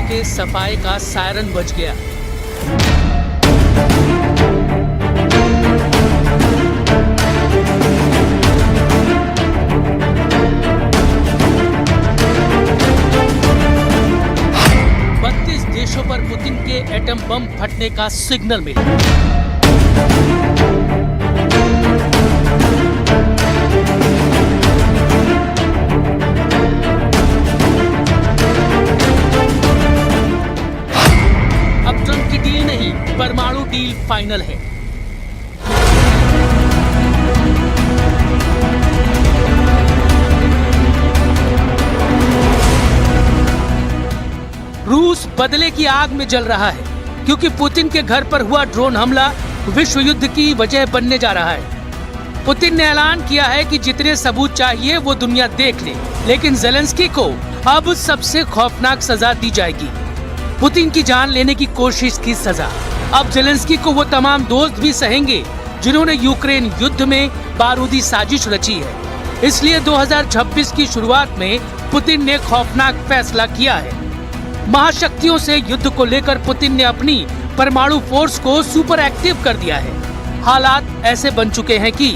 के सफाई का सायरन बज गया। देशों पर पुतिन के एटम बम फटने का सिग्नल मिला। अब ट्रंप की डील नहीं, परमाणु डील फाइनल है। रूस बदले की आग में जल रहा है क्योंकि पुतिन के घर पर हुआ ड्रोन हमला विश्व युद्ध की वजह बनने जा रहा है। पुतिन ने ऐलान किया है कि जितने सबूत चाहिए वो दुनिया देख ले, लेकिन ज़ेलेंस्की को अब सबसे खौफनाक सजा दी जाएगी। पुतिन की जान लेने की कोशिश की सजा। अब ज़ेलेंस्की को वो तमाम दोस्त भी सहेंगे जिन्होंने यूक्रेन युद्ध में बारूदी साजिश रची है। इसलिए 2026 की शुरुआत में पुतिन ने खौफनाक फैसला किया है। महाशक्तियों से युद्ध को लेकर पुतिन ने अपनी परमाणु फोर्स को सुपर एक्टिव कर दिया है। हालात ऐसे बन चुके हैं कि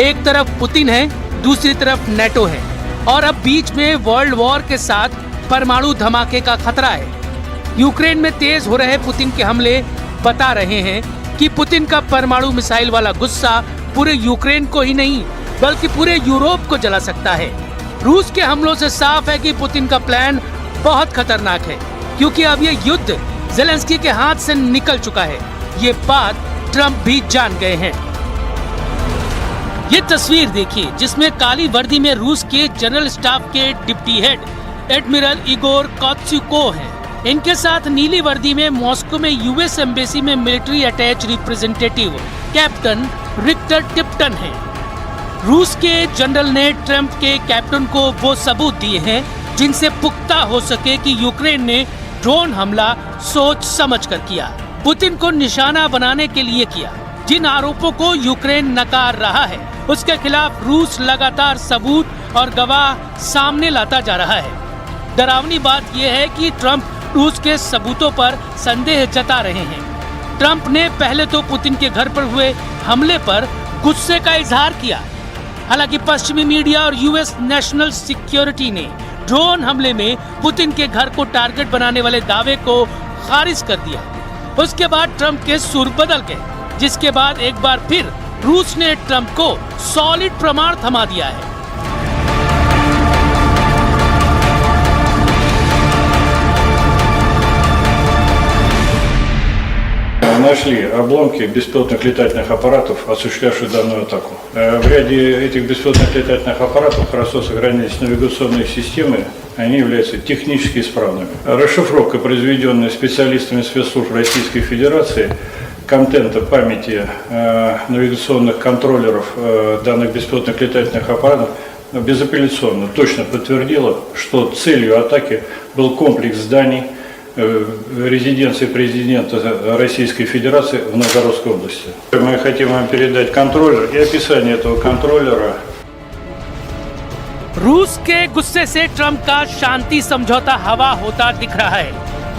एक तरफ पुतिन है, दूसरी तरफ नेटो है और अब बीच में वर्ल्ड वॉर के साथ परमाणु धमाके का खतरा है। यूक्रेन में तेज हो रहे पुतिन के हमले बता रहे हैं कि पुतिन का परमाणु मिसाइल वाला गुस्सा पूरे यूक्रेन को ही नहीं बल्कि पूरे यूरोप को जला सकता है। रूस के हमलों से साफ है कि पुतिन का प्लान बहुत खतरनाक है क्योंकि अब ये युद्ध ज़ेलेंस्की के हाथ से निकल चुका है। ये बात ट्रंप भी जान गए हैं। ये तस्वीर देखिए जिसमें काली वर्दी में रूस के जनरल स्टाफ के डिप्टी हेड एडमिरल इगोर कोत्स्युको हैं। इनके साथ नीली वर्दी में मॉस्को में यूएस एम्बेसी में military attach representative captain Richter Tibetan हैं। रूस के जनरल ने ट्रंप के कैप्टन को वो सबूत दिए हैं जिनसे पुख्ता हो सके कि यूक्रेन ने ड्रोन हमला सोच समझकर किया, पुतिन को निशाना बनाने के लिए किया। जिन आरोपों को यूक्रेन नकार रहा है उसके खिलाफ रूस लगातार सबूत और गवाह सामने लाता जा रहा है। डरावनी बात यह है कि ट्रंप रूस के सबूतों पर संदेह जता रहे हैं। ट्रंप ने पहले तो पुतिन के घर पर हुए हमले पर गुस्से का इजहार किया। हालांकि पश्चिमी मीडिया और यूएस नेशनल सिक्योरिटी ने ड्रोन हमले में पुतिन के घर को टारगेट बनाने वाले दावे को खारिज कर दिया। उसके बाद ट्रंप के सुर बदल गए, जिसके बाद एक बार फिर रूस ने ट्रंप को सॉलिड प्रमाण थमा दिया है। Нашли обломки беспилотных летательных аппаратов, осуществлявших данную атаку. В ряде этих беспилотных летательных аппаратов хорошо сохранились навигационные системы, они являются технически исправными. Расшифровка, произведенная специалистами спецслужб Российской Федерации, контента памяти навигационных контроллеров данных беспилотных летательных аппаратов безапелляционно точно подтвердила, что целью атаки был комплекс зданий резиденции президента Российской Федерации в Новгородской области. Мы хотим вам передать контроллер и описание этого контроллера. रूस के गुस्से से ट्रंप का शांति समझौता हवा होता दिख रहा है।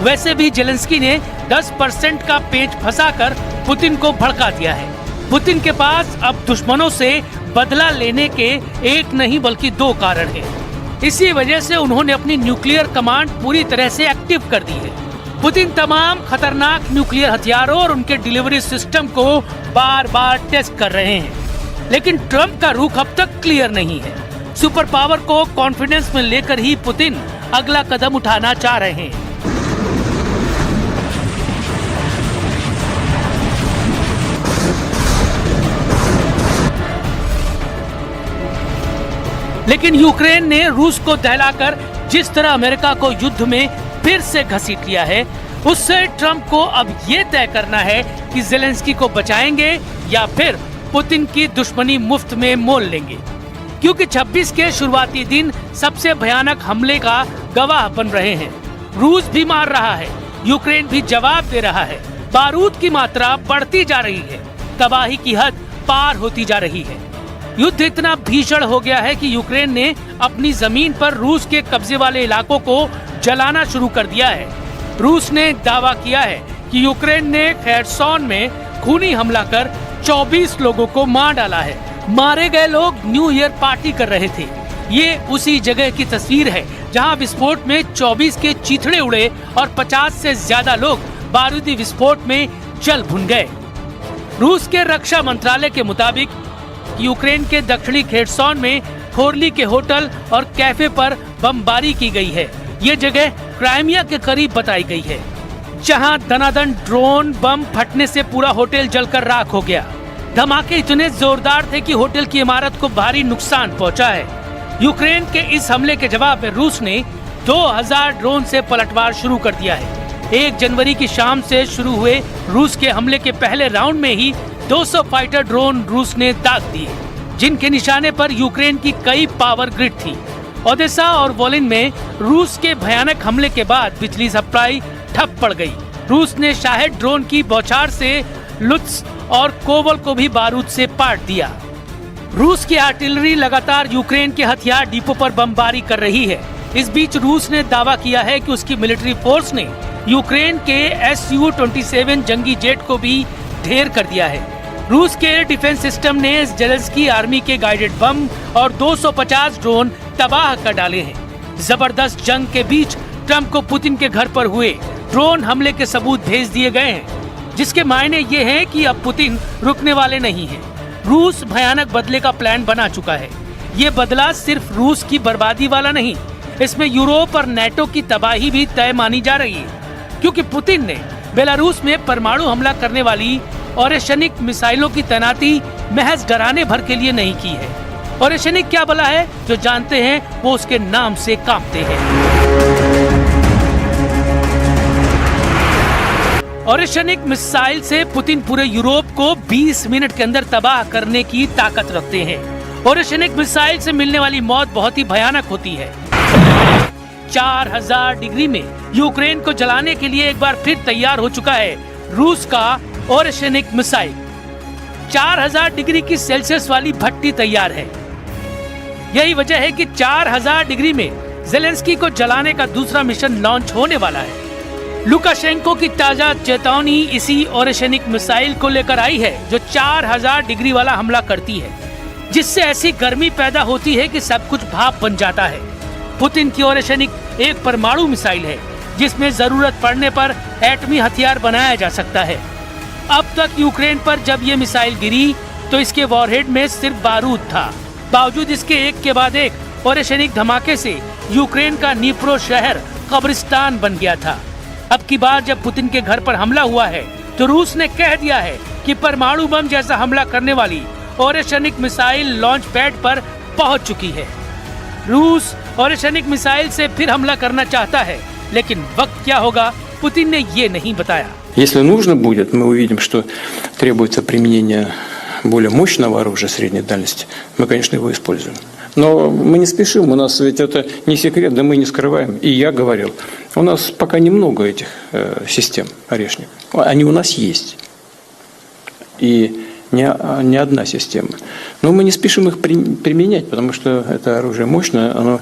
वैसे भी ज़ेलेंस्की ने 10% का पेच फंसाकर पुतिन को भड़का दिया है। पुतिन के पास अब दुश्मनों से बदला लेने के एक नहीं बल्कि दो कारण हैं। इसी वजह से उन्होंने अपनी न्यूक्लियर कमांड पूरी तरह से एक्टिव कर दी है। पुतिन तमाम खतरनाक न्यूक्लियर हथियारों और उनके डिलीवरी सिस्टम को बार बार टेस्ट कर रहे हैं, लेकिन ट्रंप का रुख अब तक क्लियर नहीं है। सुपर पावर को कॉन्फिडेंस में लेकर ही पुतिन अगला कदम उठाना चाह रहे हैं। लेकिन यूक्रेन ने रूस को दहलाकर जिस तरह अमेरिका को युद्ध में फिर से घसीट लिया है, उससे ट्रंप को अब ये तय करना है कि ज़ेलेंस्की को बचाएंगे या फिर पुतिन की दुश्मनी मुफ्त में मोल लेंगे। क्योंकि 26 के शुरुआती दिन सबसे भयानक हमले का गवाह बन रहे हैं। रूस भी मार रहा है, यूक्रेन भी जवाब दे रहा है। बारूद की मात्रा बढ़ती जा रही है, तबाही की हद पार होती जा रही है। युद्ध इतना भीषण हो गया है कि यूक्रेन ने अपनी जमीन पर रूस के कब्जे वाले इलाकों को जलाना शुरू कर दिया है। रूस ने दावा किया है कि यूक्रेन ने खेर्सोन में खूनी हमला कर 24 लोगों को मार डाला है। मारे गए लोग न्यू ईयर पार्टी कर रहे थे। ये उसी जगह की तस्वीर है जहां विस्फोट में 24 के चीथड़े उड़े और 50 से ज्यादा लोग बारूदी विस्फोट में जल भुन गए। रूस के रक्षा मंत्रालय के मुताबिक यूक्रेन के दक्षिणी खेर्सोन में खोरली के होटल और कैफे पर बमबारी की गई है। ये जगह क्राइमिया के करीब बताई गई है, जहां दनादन ड्रोन बम फटने से पूरा होटल जलकर राख हो गया। धमाके इतने जोरदार थे कि होटल की इमारत को भारी नुकसान पहुंचा है। यूक्रेन के इस हमले के जवाब में रूस ने 2000 ड्रोन से पलटवार शुरू कर दिया है। 1 जनवरी की शाम से शुरू हुए रूस के हमले के पहले राउंड में ही 200 फाइटर ड्रोन रूस ने दाग दिए, जिनके निशाने पर यूक्रेन की कई पावर ग्रिड थी। ओडेसा और वोलिन में रूस के भयानक हमले के बाद बिजली सप्लाई ठप पड़ गई। रूस ने शाहेद ड्रोन की बौछार से लुत्स और कोवल को भी बारूद से पाट दिया। रूस की आर्टिलरी लगातार यूक्रेन के हथियार डिपो पर बमबारी कर रही है। इस बीच रूस ने दावा किया है कि उसकी मिलिट्री फोर्स ने यूक्रेन के Su-27 जंगी जेट को भी ढेर कर दिया है। रूस के एयर डिफेंस सिस्टम ने ज़ेलेंस्की आर्मी के गाइडेड बम और 250 ड्रोन तबाह कर डाले हैं। जबरदस्त जंग के बीच ट्रंप को पुतिन के घर पर हुए ड्रोन हमले के सबूत भेज दिए गए हैं, जिसके मायने ये हैं कि अब पुतिन रुकने वाले नहीं हैं। रूस भयानक बदले का प्लान बना चुका है। ये बदला सिर्फ रूस की बर्बादी वाला नहीं, इसमें यूरोप और नेटो की तबाही भी तय मानी जा रही है, क्योंकि पुतिन ने बेलारूस में परमाणु हमला करने वाली ओरेशनिक मिसाइलों की तैनाती महज डराने भर के लिए नहीं की है। ओरेशनिक क्या बला है, जो जानते हैं वो उसके नाम से कांपते हैं। ओरेशनिक मिसाइल से पुतिन पूरे यूरोप को 20 मिनट के अंदर तबाह करने की ताकत रखते हैं। ओरेशनिक मिसाइल से मिलने वाली मौत बहुत ही भयानक होती है। 4000 डिग्री में यूक्रेन को जलाने के लिए एक बार फिर तैयार हो चुका है रूस का ओरेशनिक मिसाइल। 4000 डिग्री की सेल्सियस वाली भट्टी तैयार है। यही वजह है कि 4000 डिग्री में ज़ेलेंस्की को जलाने का दूसरा मिशन लॉन्च होने वाला है। लुकाशेंको की ताजा चेतावनी इसी ओरेशनिक मिसाइल को लेकर आई है, जो 4000 डिग्री वाला हमला करती है, जिससे ऐसी गर्मी पैदा होती है कि सब कुछ भाप बन जाता है। पुतिन की ओरेशनिक एक परमाणु मिसाइल है, जिसमें जरूरत पड़ने पर एटमी हथियार बनाया जा सकता है। अब तक यूक्रेन पर जब ये मिसाइल गिरी तो इसके वॉरहेड में सिर्फ बारूद था। बावजूद इसके एक के बाद एक ओरेशनिक धमाके से यूक्रेन का नीप्रो शहर कब्रिस्तान बन गया था। अब की बार जब पुतिन के घर पर हमला हुआ है तो रूस ने कह दिया है कि परमाणु बम जैसा हमला करने वाली ओरेशनिक मिसाइल लॉन्च पैड पर पहुंच चुकी है। रूस ओरेशनिक मिसाइल से फिर हमला करना चाहता है, लेकिन वक्त क्या होगा पुतिन ने ये नहीं बताया। Если нужно будет, мы увидим, что требуется применение более мощного оружия средней дальности, мы, конечно, его используем. Но мы не спешим, у нас ведь это не секрет, да мы не скрываем. И я говорил, у нас пока немного этих систем орешник. Они у нас есть. И не одна система. Но мы не спешим их применять, потому что это оружие мощное, оно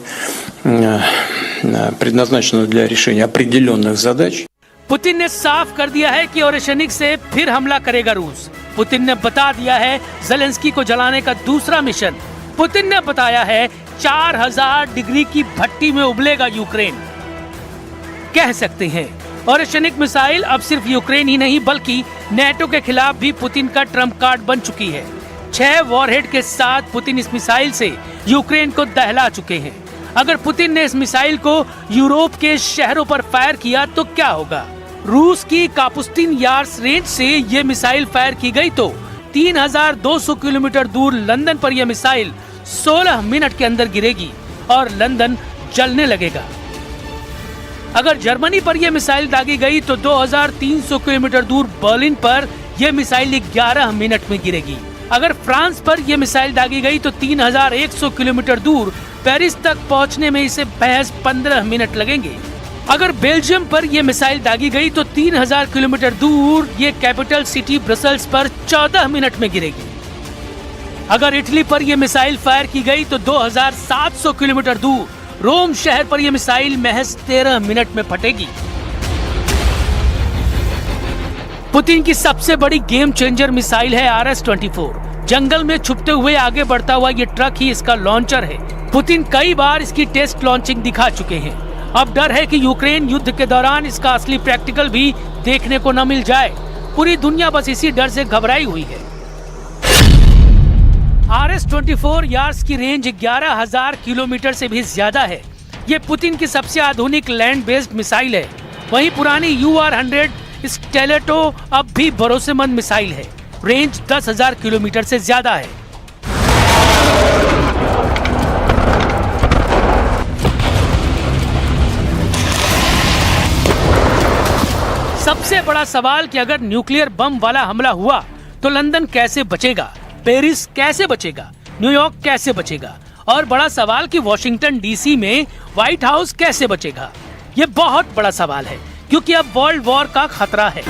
предназначено для решения определенных задач. पुतिन ने साफ कर दिया है कि ओरेशनिक से फिर हमला करेगा रूस। पुतिन ने बता दिया है ज़ेलेंस्की को जलाने का दूसरा मिशन। पुतिन ने बताया है 4000 डिग्री की भट्टी में उबलेगा यूक्रेन। कह सकते हैं ओरेशनिक मिसाइल अब सिर्फ यूक्रेन ही नहीं बल्कि नेटो के खिलाफ भी पुतिन का ट्रम्प कार्ड बन चुकी है। 6 वॉरहेड के साथ पुतिन इस मिसाइल से यूक्रेन को दहला चुके हैं। अगर पुतिन ने इस मिसाइल को यूरोप के शहरों पर फायर किया तो क्या होगा? रूस की कापुस्टिन यार्स रेंज से ये मिसाइल फायर की गई तो 3200 किलोमीटर दूर लंदन पर यह मिसाइल 16 मिनट के अंदर गिरेगी और लंदन जलने लगेगा। अगर जर्मनी पर यह मिसाइल दागी गई तो 2300 किलोमीटर दूर बर्लिन पर यह मिसाइल 11 मिनट में गिरेगी। अगर फ्रांस पर यह मिसाइल दागी गई तो 3100 किलोमीटर दूर पेरिस तक पहुंचने में इसे महज 15 मिनट लगेंगे। अगर बेल्जियम पर यह मिसाइल दागी गई तो 3000 किलोमीटर दूर ये कैपिटल सिटी ब्रसल्स पर 14 मिनट में गिरेगी। अगर इटली पर यह मिसाइल फायर की गई तो 2700 किलोमीटर दूर रोम शहर पर यह मिसाइल महज 13 मिनट में फटेगी। पुतिन की सबसे बड़ी गेम चेंजर मिसाइल है RS-24। जंगल में छुपते हुए आगे बढ़ता हुआ ये ट्रक ही इसका लॉन्चर है। पुतिन कई बार इसकी टेस्ट लॉन्चिंग दिखा चुके हैं। अब डर है कि यूक्रेन युद्ध के दौरान इसका असली प्रैक्टिकल भी देखने को न मिल जाए। पूरी दुनिया बस इसी डर से घबराई हुई है। RS-24 यार्स की रेंज 11,000 किलोमीटर से भी ज्यादा है। ये पुतिन की सबसे आधुनिक लैंड बेस्ड मिसाइल है। वहीं पुरानी UR-100 स्टेलेटो अब भी भरोसेमंद मिसाइल है। रेंज 10,000 किलोमीटर से ज्यादा है। सबसे बड़ा सवाल कि अगर न्यूक्लियर बम वाला हमला हुआ तो लंदन कैसे बचेगा, पेरिस कैसे बचेगा, न्यूयॉर्क कैसे बचेगा, और बड़ा सवाल कि वॉशिंगटन DC में व्हाइट हाउस कैसे बचेगा। ये बहुत बड़ा सवाल है क्योंकि अब वर्ल्ड वॉर का खतरा है।